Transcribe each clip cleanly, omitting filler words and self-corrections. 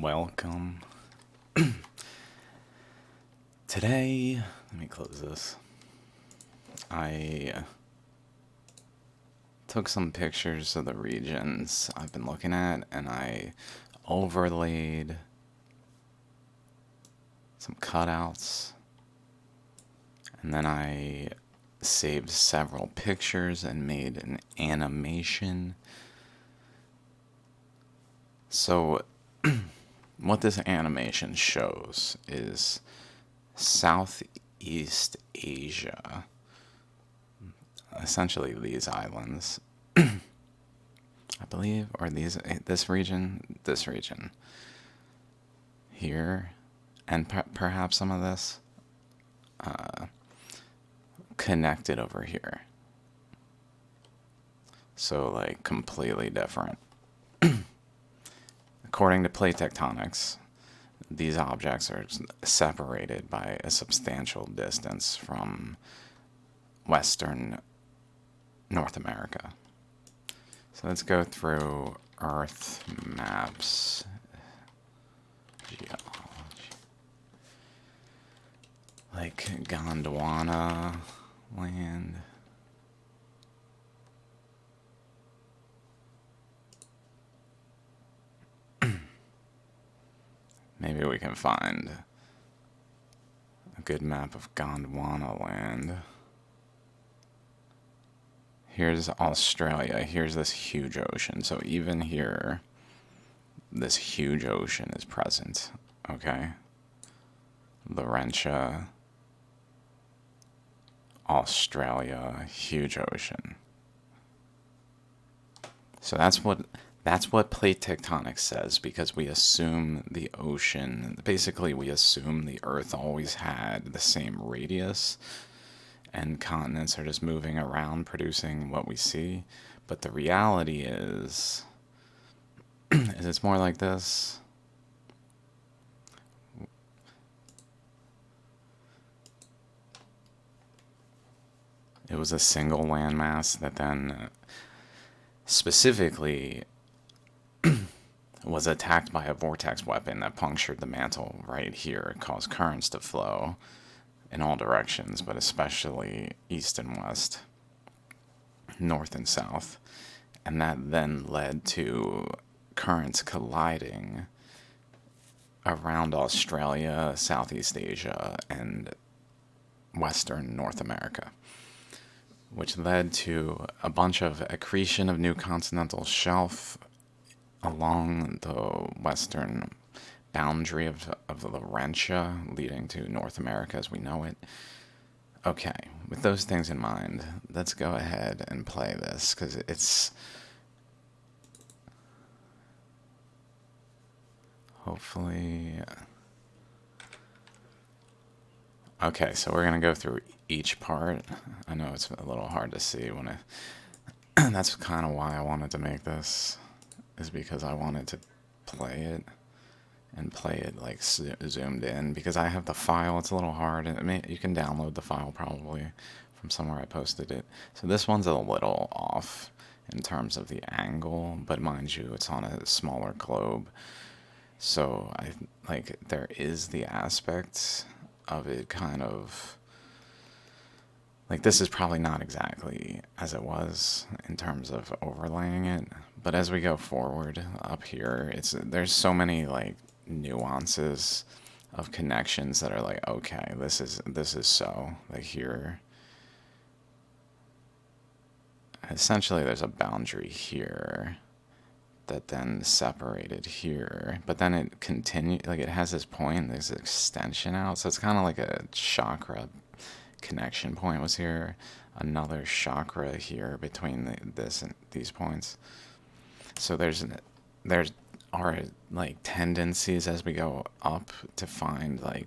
Welcome. Today, let me close this. I took some pictures of the regions I've been looking at and I overlaid some cutouts and then I saved several pictures and made an animation. So, what this animation shows is Southeast Asia, essentially these islands, I believe, or this region here, and perhaps some of this connected over here. So, like, completely different. According to plate tectonics, these objects are separated by a substantial distance from Western North America. So let's go through Earth maps. Geology. Like Gondwana land. Maybe we can find a good map of Gondwana land. Here's Australia. Here's this huge ocean. So even here, this huge ocean is present. Okay? Laurentia, Australia, huge ocean. So that's what plate tectonics says, because we assume the ocean, basically we assume the Earth always had the same radius and continents are just moving around producing what we see. But the reality is it's more like this. It was a single landmass that then specifically was attacked by a vortex weapon that punctured the mantle right here. It caused currents to flow in all directions, but especially east and west, north and south. And that then led to currents colliding around Australia, Southeast Asia, and Western North America, which led to a bunch of accretion of new continental shelf along the western boundary of Laurentia, leading to North America as we know it. Okay, with those things in mind, let's go ahead and play this, because it's hopefully... Okay, so we're going to go through each part. I know it's a little hard to see when I... That's kind of why I wanted to make this, is because I wanted to play it and play it like zoomed in, because I have the file. It's a little hard. You can download the file probably from somewhere I posted it. So this one's a little off in terms of the angle, but mind you, it's on a smaller globe. So there is the aspect of it kind of like, this is probably not exactly as it was in terms of overlaying it, but as we go forward up here, there's so many like nuances of connections that are like, okay, this is so like here. Essentially, there's a boundary here that then separated here, but then it continued, like it has this point, this extension out, so it's kind of like a chakra connection point was here, another chakra here between this and these points. So there are like tendencies as we go up to find like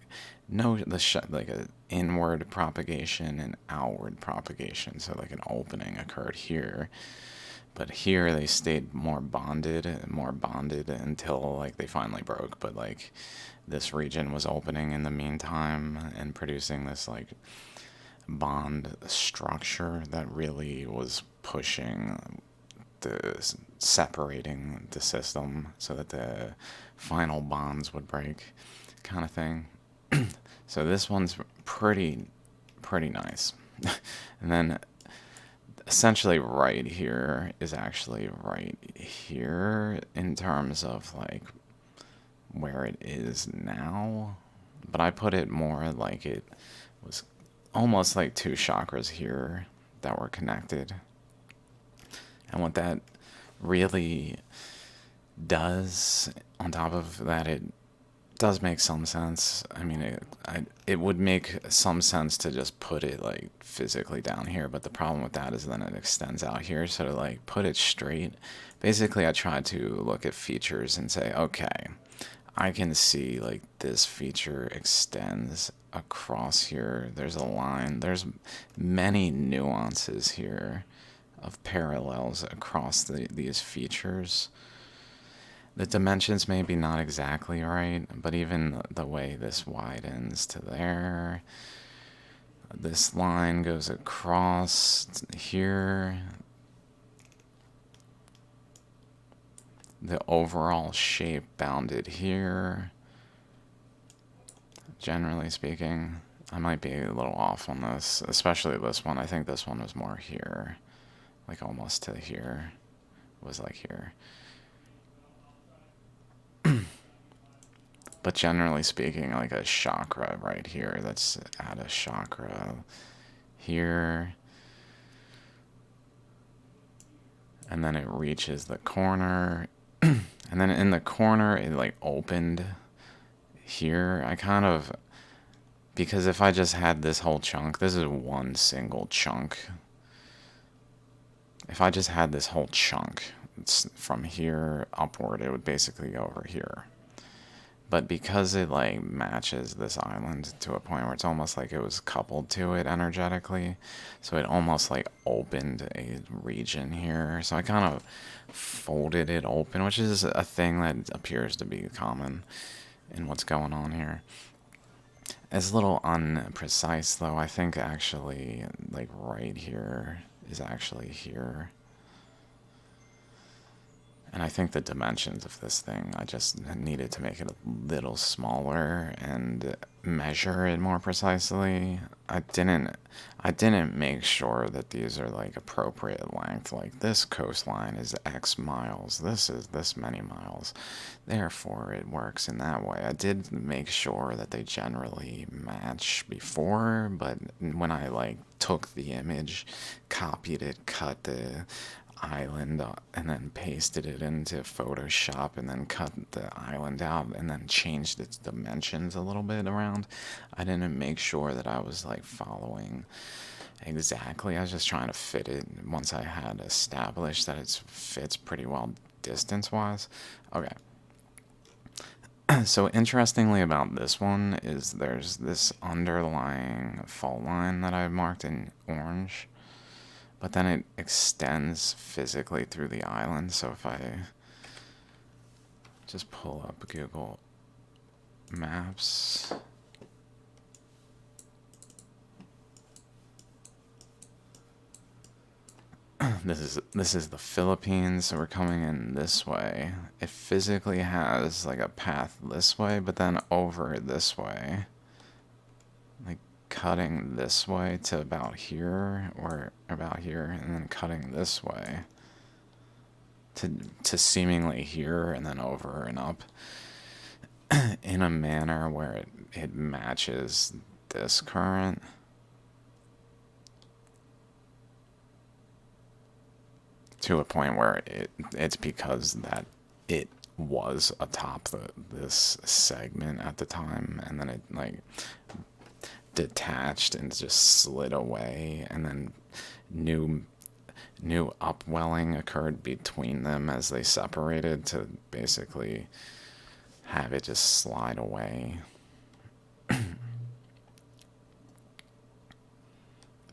like a inward propagation and outward propagation. So like an opening occurred here, but here they stayed more bonded until like they finally broke. But like this region was opening in the meantime and producing this like bond structure that really was pushing separating the system so that the final bonds would break, kind of thing. So this one's pretty nice. And then essentially right here is actually right here in terms of like where it is now, but I put it more like it was almost like two chakras here that were connected. And what that really does, on top of that, it does make some sense. I mean, it would make some sense to just put it like physically down here, but the problem with that is then it extends out here. So to like put it straight, basically I tried to look at features and say, okay, I can see like this feature extends across here. There's a line. There's many nuances here of parallels across these features. The dimensions may be not exactly right, but even the way this widens to there, this line goes across here. The overall shape bounded here. Generally speaking, I might be a little off on this, especially this one. I think this one was more here, like almost to here. It was like here. But generally speaking, like a chakra right here, that's at a chakra here. And then it reaches the corner. And then in the corner, it like opened here. I kind of, because if I just had this whole chunk, this is one single chunk. If I just had this whole chunk, it's from here upward, it would basically go over here. But because it like matches this island to a point where it's almost like it was coupled to it energetically, so it almost like opened a region here. So I kind of folded it open, which is a thing that appears to be common in what's going on here. It's a little unprecise though. I think actually like right here is actually here. And I think the dimensions of this thing, I just needed to make it a little smaller and measure it more precisely. I didn't make sure that these are like appropriate length. Like this coastline is X miles. This is this many miles. Therefore, it works in that way. I did make sure that they generally match before, but when I like took the image, copied it, cut the island and then pasted it into Photoshop and then cut the island out and then changed its dimensions a little bit around. I didn't make sure that I was like following exactly. I was just trying to fit it once I had established that it fits pretty well distance wise. Okay. So interestingly about this one is there's this underlying fault line that I marked in orange. But then it extends physically through the island. So if I just pull up Google Maps, this is the Philippines. So we're coming in this way. It physically has like a path this way, but then over this way, like cutting this way to about here or about here, and then cutting this way to seemingly here and then over and up in a manner where it matches this current. To a point where it's because that it was atop this segment at the time, and then it like detached and just slid away, and then new upwelling occurred between them as they separated to basically have it just slide away.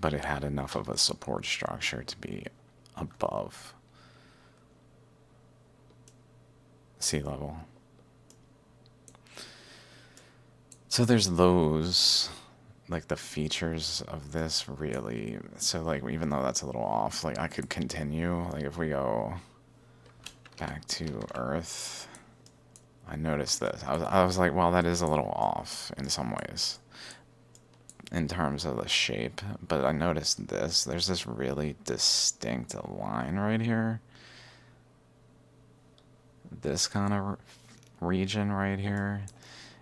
But it had enough of a support structure to be above sea level. So there's those like the features of this really, so like even though that's a little off, like I could continue, like if we go back to Earth, I noticed this. I was like, well, that is a little off in some ways in terms of the shape, but I noticed this. There's this really distinct line right here. This kind of region right here.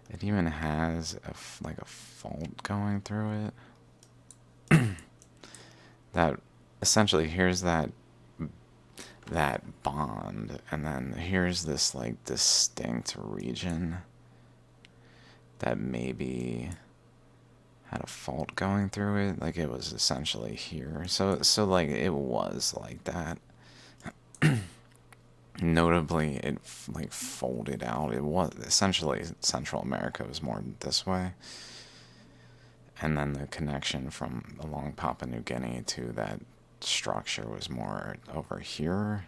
It even has like a fault going through it. That essentially, here's that bond, and then here's this like distinct region that maybe had a fault going through it, like it was essentially here. So like it was like that. Notably, it like folded out. It was essentially Central America was more this way, and then the connection from along Papua New Guinea to that structure was more over here.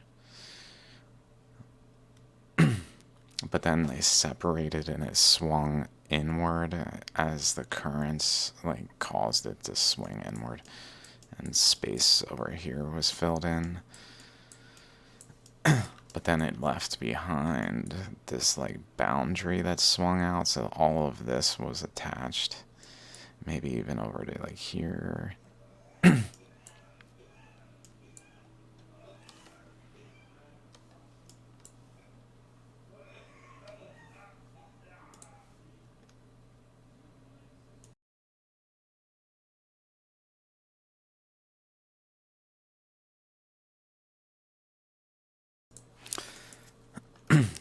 But then they separated and it swung inward as the currents like caused it to swing inward, and space over here was filled in. But then it left behind this like boundary that swung out, so all of this was attached, maybe even over to like here.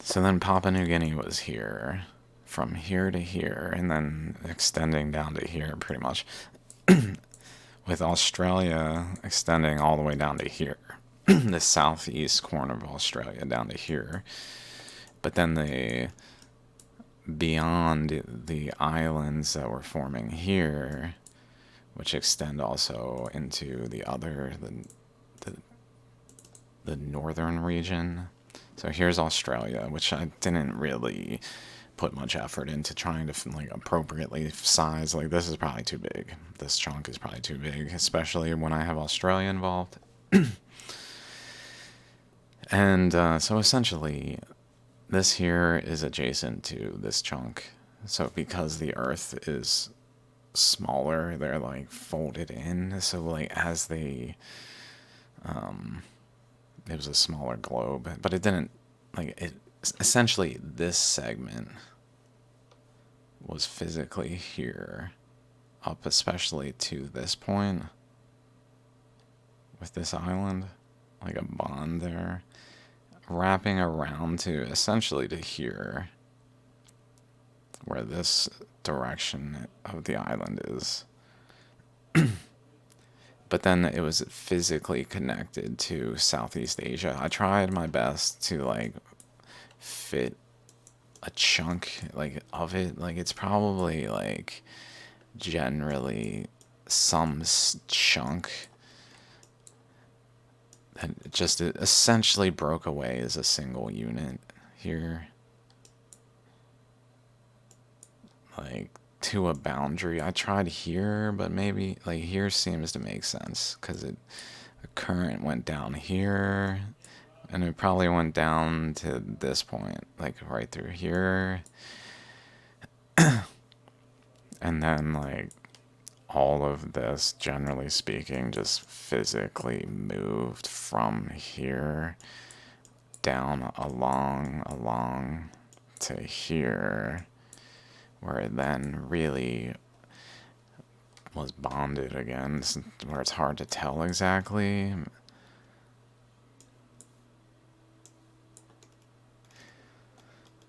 So then Papua New Guinea was here, from here to here, and then extending down to here pretty much, with Australia extending all the way down to here, the southeast corner of Australia down to here. But then beyond the islands that were forming here, which extend also into the, the northern region. So here's Australia, which I didn't really put much effort into trying to like appropriately size. Like this is probably too big. This chunk is probably too big, especially when I have Australia involved. And so essentially, this here is adjacent to this chunk. So because the Earth is smaller, they're like folded in. So like as they, it was a smaller globe, but it didn't like it. Essentially, this segment was physically here, up especially to this point with this island, like a bond there, wrapping around to essentially to here, where this direction of the island is. But then it was physically connected to Southeast Asia. I tried my best to like fit a chunk like of it. Like it's probably like generally some chunk that just essentially broke away as a single unit here. Like to a boundary. I tried here, but maybe like here seems to make sense because a current went down here, and it probably went down to this point, like right through here, and then like all of this, generally speaking, just physically moved from here down along to here, where it then really was bonded again, where it's hard to tell exactly.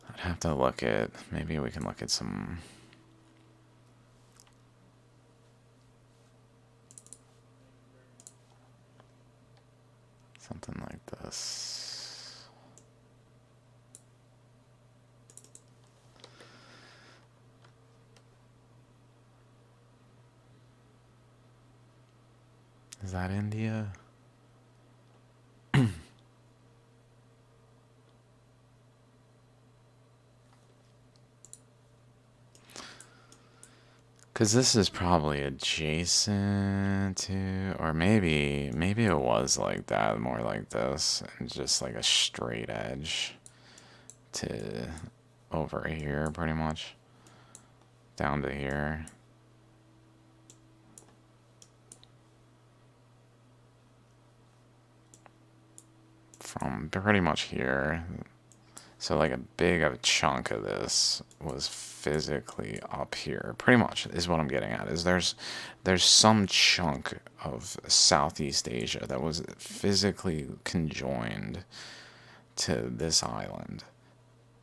I'd have to look at, maybe we can look at something like this. Is that India? Because this is probably adjacent to, or maybe it was like that, more like this, and just like a straight edge to over here, pretty much, down to here. From pretty much here. So like a big of a chunk of this was physically up here. Pretty much is what I'm getting at. Is there's some chunk of Southeast Asia that was physically conjoined to this island.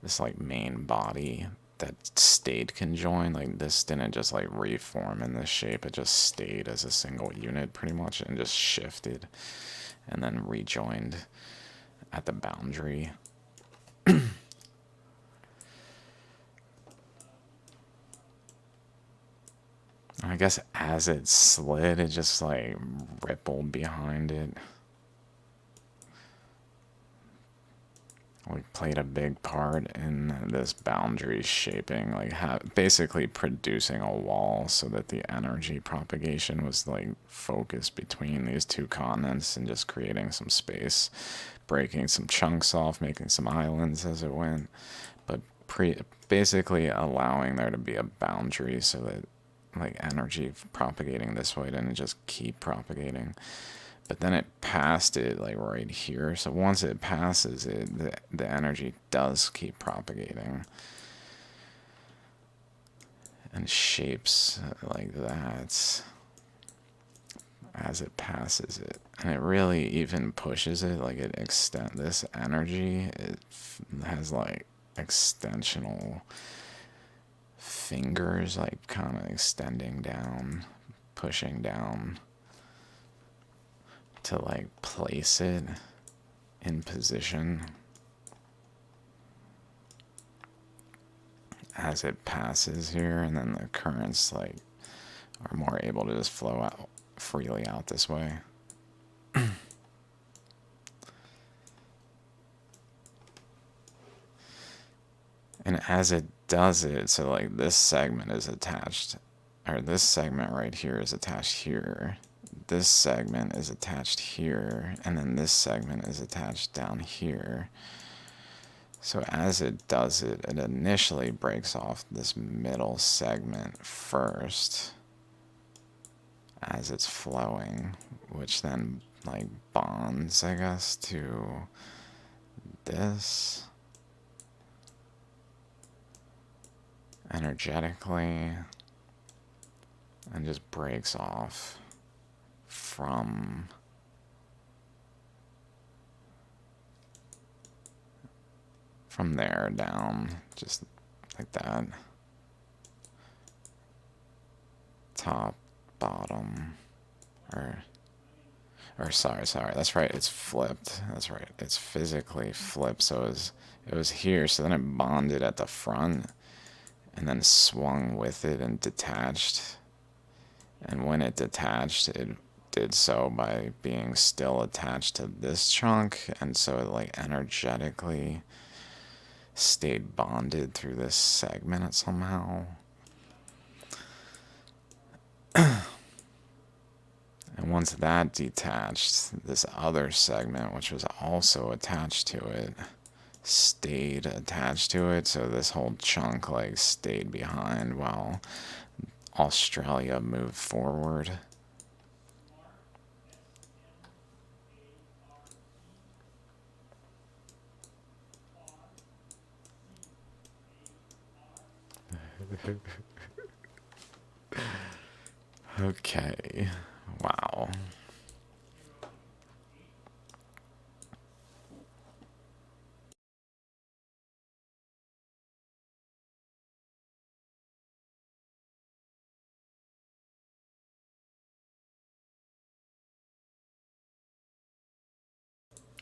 This like main body that stayed conjoined. Like this didn't just like reform in this shape. It just stayed as a single unit pretty much and just shifted and then rejoined at the boundary. I guess as it slid, it just like rippled behind it. We played a big part in this boundary shaping, like basically producing a wall so that the energy propagation was like focused between these two continents and just creating some space, breaking some chunks off, making some islands as it went, but basically allowing there to be a boundary so that like energy propagating this way didn't just keep propagating. But then it passed it like right here. So once it passes it, the energy does keep propagating and shapes like that as it passes it. And it really even pushes it, like it extend this energy. It has like extensional fingers, like kind of extending down, pushing down to like place it in position as it passes here, and then the currents like are more able to just flow out freely out this way. And as it does it, so like this segment is attached, or this segment right here is attached here, this segment is attached here, and then this segment is attached down here. So as it does it, it initially breaks off this middle segment first as it's flowing, which then like bonds, I guess, to this energetically and just breaks off from there down, just like that. Top, bottom, or sorry, that's right, it's flipped. That's right, it's physically flipped. So it was here, so then it bonded at the front and then swung with it and detached. And when it detached, it did so by being still attached to this chunk, and so it like energetically stayed bonded through this segment somehow. And once that detached, this other segment, which was also attached to it, stayed attached to it. So this whole chunk like stayed behind while Australia moved forward. Okay. Wow.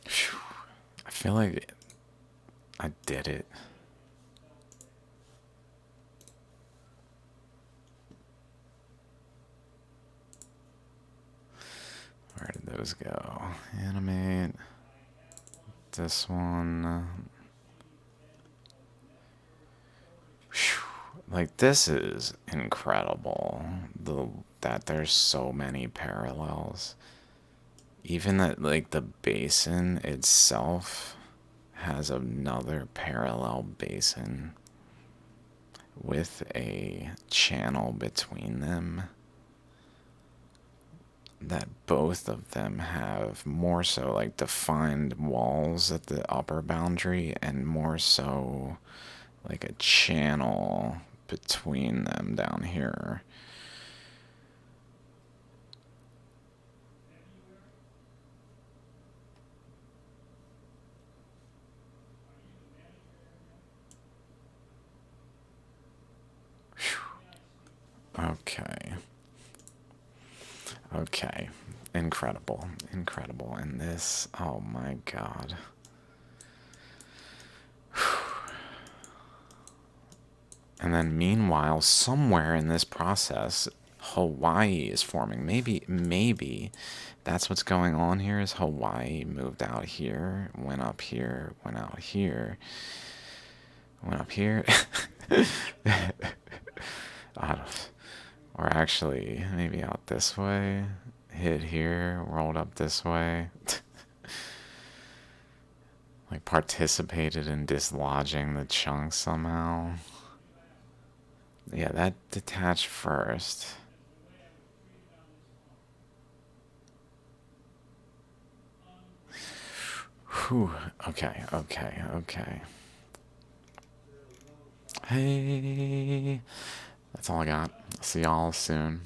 Phew. I feel like I did it. Where did those go? Animate. This one. Whew. Like, this is incredible. That there's so many parallels. Even that, like, the basin itself has another parallel basin with a channel between them, that both of them have more so like defined walls at the upper boundary and more so like a channel between them down here. Okay. Okay. Incredible. Incredible. And this, oh my god. And then meanwhile, somewhere in this process, Hawaii is forming. Maybe that's what's going on here is Hawaii moved out here, went up here, went out here, went up here. I don't, or actually, maybe out this way, hit here, rolled up this way. Like participated in dislodging the chunk somehow. Yeah, that detached first. Whew. Okay, okay, okay. Hey, that's all I got. See y'all soon.